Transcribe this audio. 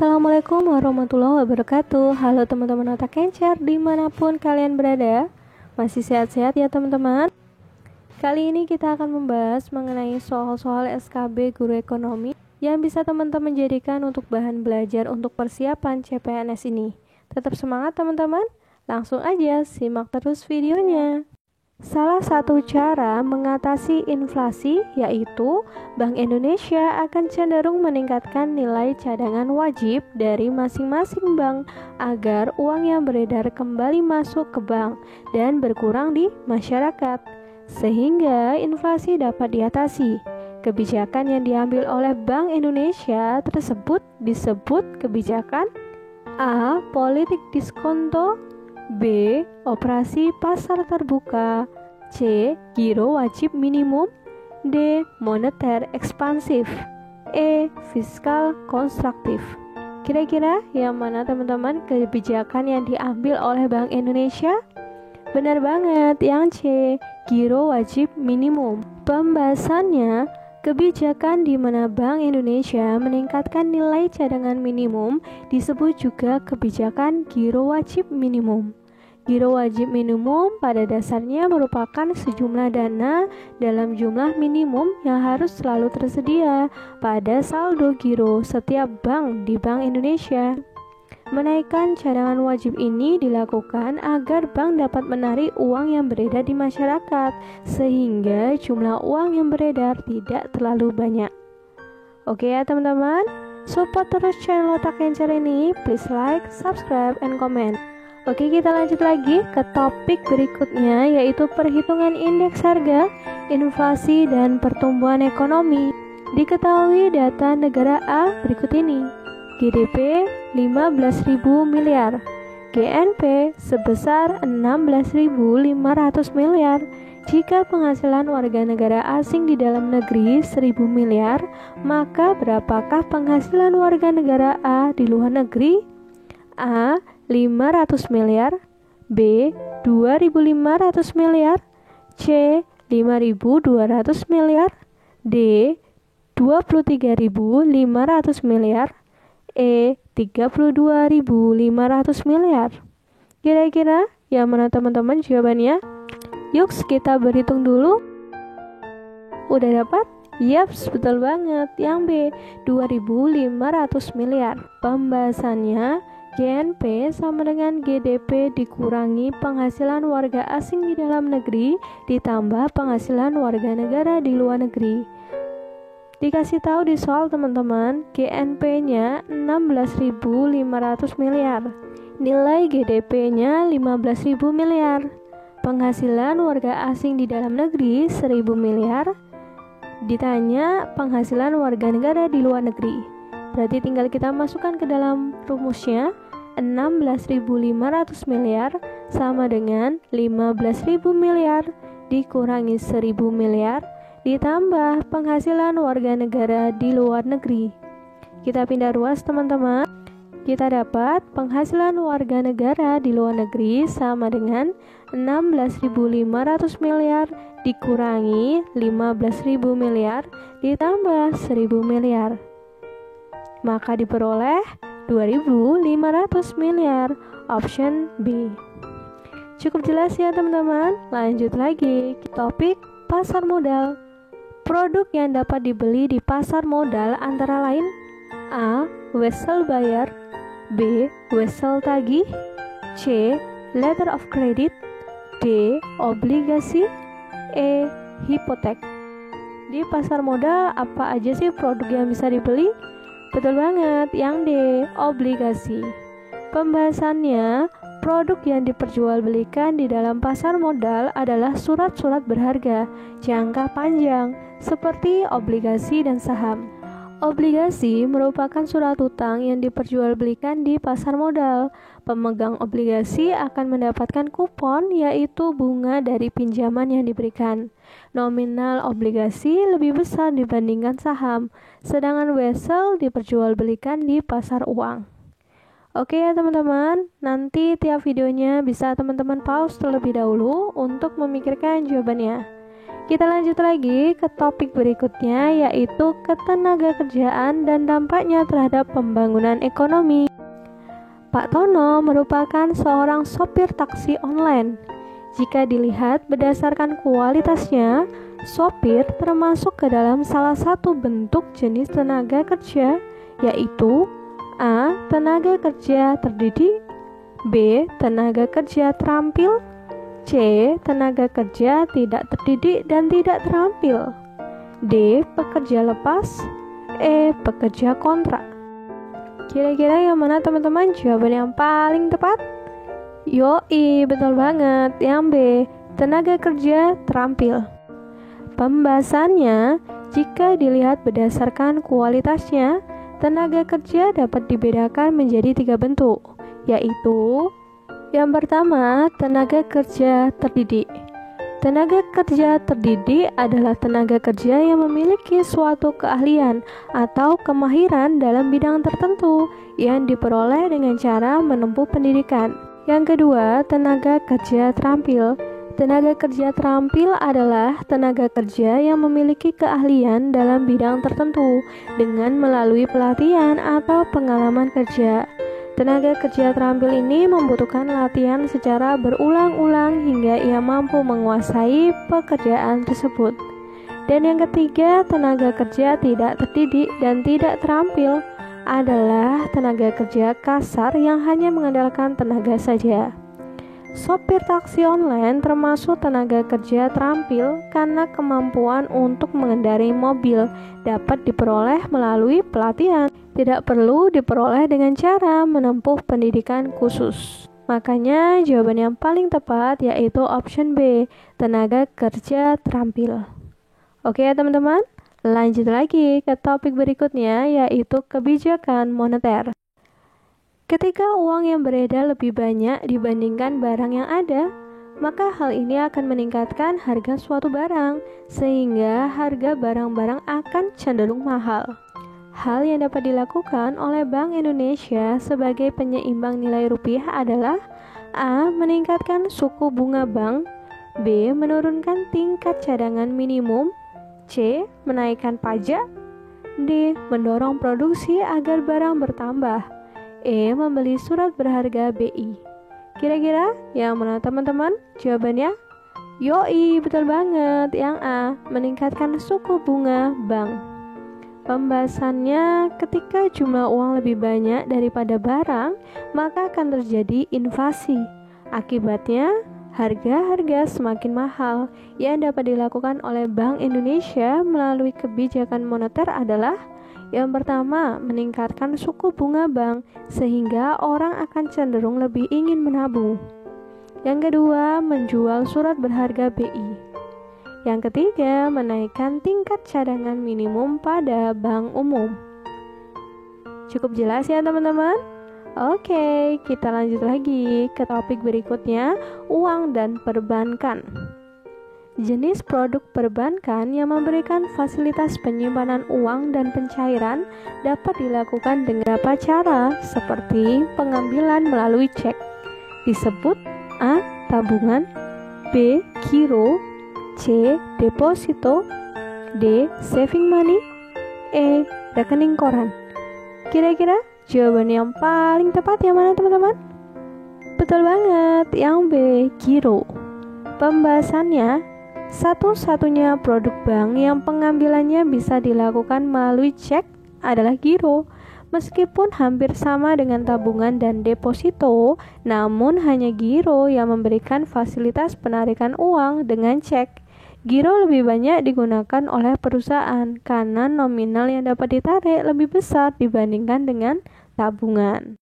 Assalamualaikum warahmatullahi wabarakatuh. Halo teman-teman otak kencer dimanapun kalian berada. Masih sehat-sehat ya teman-teman? Kali ini kita akan membahas mengenai soal-soal SKB Guru Ekonomi yang bisa teman-teman jadikan untuk bahan belajar untuk persiapan CPNS ini. Tetap semangat teman-teman. Langsung aja simak terus videonya. Salah satu cara mengatasi inflasi yaitu Bank Indonesia akan cenderung meningkatkan nilai cadangan wajib dari masing-masing bank agar uang yang beredar kembali masuk ke bank dan berkurang di masyarakat, sehingga inflasi dapat diatasi. Kebijakan yang diambil oleh Bank Indonesia tersebut disebut kebijakan A. Politik diskonto, B. Operasi pasar terbuka, C. Giro wajib minimum, D. Moneter ekspansif, E. Fiskal konstruktif. Kira-kira yang mana teman-teman kebijakan yang diambil oleh Bank Indonesia? Benar banget, yang C. Giro wajib minimum. Pembahasannya, kebijakan di mana Bank Indonesia meningkatkan nilai cadangan minimum disebut juga kebijakan giro wajib minimum. Giro wajib minimum pada dasarnya merupakan sejumlah dana dalam jumlah minimum yang harus selalu tersedia pada saldo giro setiap bank di Bank Indonesia. Menaikkan cadangan wajib ini dilakukan agar bank dapat menarik uang yang beredar di masyarakat sehingga jumlah uang yang beredar tidak terlalu banyak. Oke ya teman-teman, support terus channel Otak Kencer ini, please like, subscribe, and comment. Oke, kita lanjut lagi ke topik berikutnya yaitu perhitungan indeks harga, inflasi, dan pertumbuhan ekonomi. Diketahui data negara A berikut ini. GDP 15.000 miliar, GNP sebesar 16.500 miliar. Jika penghasilan warga negara asing di dalam negeri 1.000 miliar, maka berapakah penghasilan warga negara A di luar negeri? A. 500 miliar, B. 2.500 miliar, C. 5.200 miliar, D. 23.500 miliar, E. 32.500 miliar. Kira-kira yang mana teman-teman jawabannya? Yuk kita berhitung dulu. Udah dapat? Yaps, betul banget. Yang B, 2.500 miliar. Pembahasannya, GNP sama dengan GDP dikurangi penghasilan warga asing di dalam negeri ditambah penghasilan warga negara di luar negeri. Dikasih tahu di soal teman-teman, GNP-nya 16.500 miliar, nilai GDP-nya 15.000 miliar, penghasilan warga asing di dalam negeri 1.000 miliar, ditanya penghasilan warga negara di luar negeri. Berarti tinggal kita masukkan ke dalam rumusnya, 16.500 miliar sama dengan 15.000 miliar dikurangi 1.000 miliar ditambah penghasilan warga negara di luar negeri. Kita pindah ruas teman-teman. Kita dapat penghasilan warga negara di luar negeri sama dengan 16.500 miliar dikurangi 15.000 miliar ditambah 1.000 miliar. Maka diperoleh 2.500 miliar, option B. Cukup jelas ya teman-teman. Lanjut lagi ke topik pasar modal. Produk yang dapat dibeli di pasar modal antara lain A. Wesel bayar, B. Wesel tagih, C. Letter of credit, D. Obligasi, E. Hipotek. Di pasar modal apa aja sih produk yang bisa dibeli? Betul banget, yang D, obligasi. Pembahasannya, produk yang diperjualbelikan di dalam pasar modal adalah surat-surat berharga jangka panjang seperti obligasi dan saham. Obligasi merupakan surat utang yang diperjualbelikan di pasar modal. Pemegang obligasi akan mendapatkan kupon, yaitu bunga dari pinjaman yang diberikan. Nominal obligasi lebih besar dibandingkan saham, sedangkan wesel diperjualbelikan di pasar uang. Oke ya teman-teman, nanti tiap videonya bisa teman-teman pause terlebih dahulu untuk memikirkan jawabannya. Kita lanjut lagi ke topik berikutnya, yaitu ketenagakerjaan dan dampaknya terhadap pembangunan ekonomi. Pak Tono merupakan seorang sopir taksi online. Jika dilihat berdasarkan kualitasnya, sopir termasuk ke dalam salah satu bentuk jenis tenaga kerja, yaitu A. Tenaga kerja terdidik, B. Tenaga kerja terampil, C. Tenaga kerja tidak terdidik dan tidak terampil, D. Pekerja lepas, E. Pekerja kontrak. Kira-kira yang mana teman-teman jawaban yang paling tepat? Yoi, betul banget. Yang B. Tenaga kerja terampil. Pembahasannya, jika dilihat berdasarkan kualitasnya, tenaga kerja dapat dibedakan menjadi 3 bentuk, yaitu yang pertama, tenaga kerja terdidik. Tenaga kerja terdidik adalah tenaga kerja yang memiliki suatu keahlian atau kemahiran dalam bidang tertentu yang diperoleh dengan cara menempuh pendidikan. Yang kedua, tenaga kerja terampil. Tenaga kerja terampil adalah tenaga kerja yang memiliki keahlian dalam bidang tertentu dengan melalui pelatihan atau pengalaman kerja. Tenaga kerja terampil ini membutuhkan latihan secara berulang-ulang hingga ia mampu menguasai pekerjaan tersebut. Dan yang ketiga, tenaga kerja tidak terdidik dan tidak terampil adalah tenaga kerja kasar yang hanya mengandalkan tenaga saja. Sopir taksi online termasuk tenaga kerja terampil karena kemampuan untuk mengendarai mobil dapat diperoleh melalui pelatihan, tidak perlu diperoleh dengan cara menempuh pendidikan khusus. Makanya jawaban yang paling tepat yaitu option B, tenaga kerja terampil. Oke ya teman-teman, lanjut lagi ke topik berikutnya, yaitu kebijakan moneter. Ketika uang yang beredar lebih banyak dibandingkan barang yang ada, maka hal ini akan meningkatkan harga suatu barang, sehingga harga barang-barang akan cenderung mahal. Hal yang dapat dilakukan oleh Bank Indonesia sebagai penyeimbang nilai rupiah adalah A. Meningkatkan suku bunga bank, B. Menurunkan tingkat cadangan minimum, C. Menaikkan pajak, D. Mendorong produksi agar barang bertambah, E. Membeli surat berharga BI. Kira-kira yang mana teman-teman jawabannya? Yoi, betul banget. Yang A. Meningkatkan suku bunga bank. Pembahasannya, ketika jumlah uang lebih banyak daripada barang, maka akan terjadi inflasi. Akibatnya, harga-harga semakin mahal. Yang dapat dilakukan oleh Bank Indonesia melalui kebijakan moneter adalah yang pertama, meningkatkan suku bunga bank sehingga orang akan cenderung lebih ingin menabung. Yang kedua, menjual surat berharga BI. Yang ketiga, menaikkan tingkat cadangan minimum pada bank umum. Cukup jelas ya teman-teman? Oke, kita lanjut lagi ke topik berikutnya, uang dan perbankan. Jenis produk perbankan yang memberikan fasilitas penyimpanan uang dan pencairan dapat dilakukan dengan beberapa cara, seperti pengambilan melalui cek, disebut A. Tabungan, B. Giro, C. Deposito, D. Saving money, E. Rekening koran. Kira-kira jawaban yang paling tepat yang mana teman-teman? Betul banget, yang B. Giro. Pembahasannya, satu-satunya produk bank yang pengambilannya bisa dilakukan melalui cek adalah giro. Meskipun hampir sama dengan tabungan dan deposito, namun hanya giro yang memberikan fasilitas penarikan uang dengan cek. Giro lebih banyak digunakan oleh perusahaan karena nominal yang dapat ditarik lebih besar dibandingkan dengan tabungan.